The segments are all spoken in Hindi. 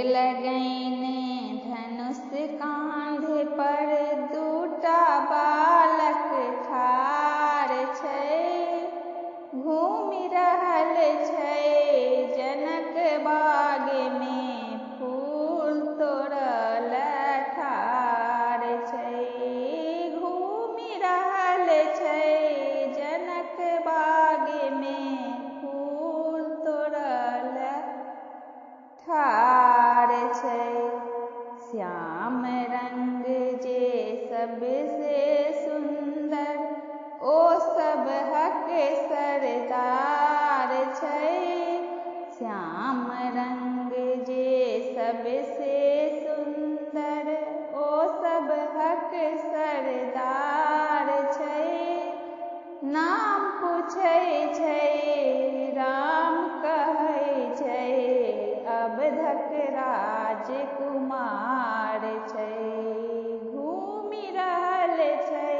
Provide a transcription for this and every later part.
लगैने धनुष कांधे पर, दूटा बालक ठाढ़ छै। घूमि रहल छै जनक बाग में, फूल तोड़ल ठाढ़ छै। घूमि रहल छै जनक बाग में, फूल तोड़ल ठाढ़ छै। श्याम रंग जे सबसे सुंदर, ओ सबहक सरदार छै। श्याम रंग जे सबसे सुंदर, ओ सबहक सरदार छै। नाम पूछै छै राम कहै छै, अवधक राजकुमार छै। घूमि रहल छै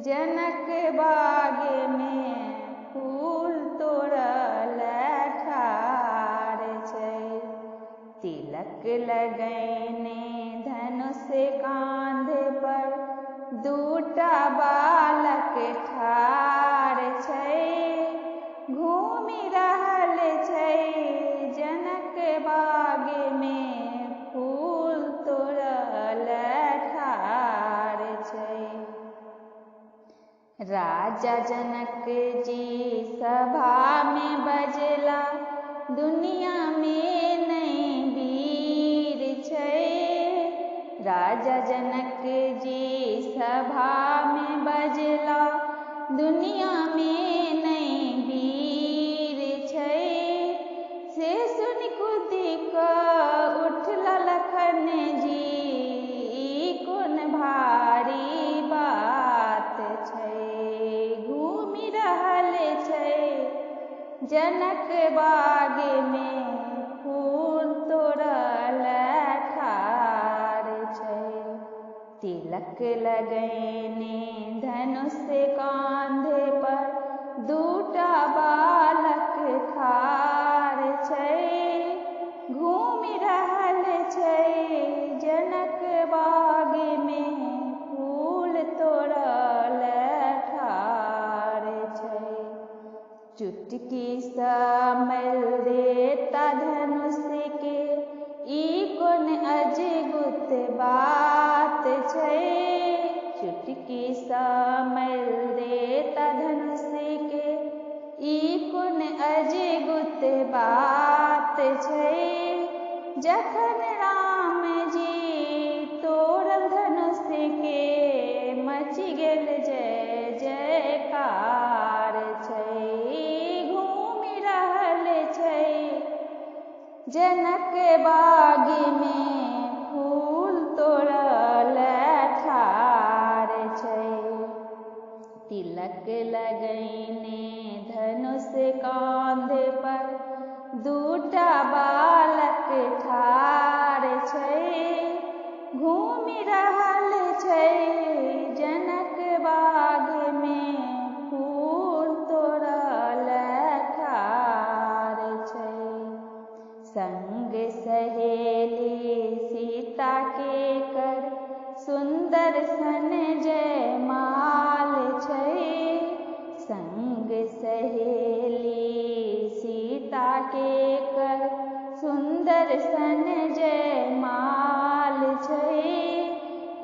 जनक बाग में, फूल तोड़ल ठाढ़ छै। तिलक लगैने धनुष कांधे पर, दूटा बालक ठाढ़ छै। घूमि रहल छै जनक बाग में, फूल तोड़ल ठाढ़ छै। राजा जनक जी सभा में बजला, दुनिया में नहीं वीर छै। राजा जनक जी सभा में बजला, दुनिया में नहीं वीर छै। से सुनि कूदि कऽ उठला लखन जी, ई कोन भारी बात छै। घूमि रहल छै जनक बाग में, फूल तोड़ल ठाढ़ छै। तिलक लगैने धनुष कांधे पर, दूटा बालक ठाढ़ छै। घूमि रहल छै जनक बाग में, फूल तोड़ल ठाढ़ छै। चुटकी सा मल देता धनुष के, ई कोन अजगुत बात छै। चुटकी सा मल देता धनुष के, ई कोन अजगुत बात छै। जखन राम जी तोड़ल धनुष के, मचि गेल जय जयकार छै। घूमि रहल छै जनक बाग में, फूल तोड़ल ठाढ़ छै। तिलक लगैने धनुष कांधे पर, दूटा बालक ठाढ़ छै। घूमि रहल छै जनक बाग में, फूल तोड़ल ठाढ़ छै। संग सहेली सीता के कर, सुंदर सन जयमाल छै। संग सहेली सीता के कर, सुंदर सन जयमाल छै।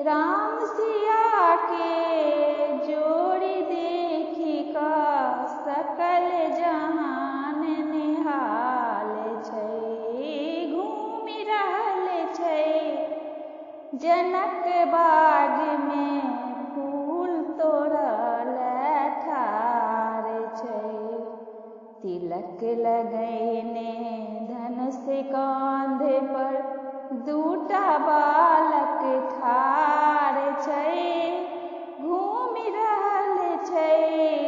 राम सिया के जोड़ी देखी कऽ, सकल जहान निहाल छै। घूमि रहल छै जनक बाग में, फूल तोड़ल ठाढ़ छै। तिलक लगैने धनुष कांधे पर, दूटा बालक ठाढ़ छै। घूमि रहल छै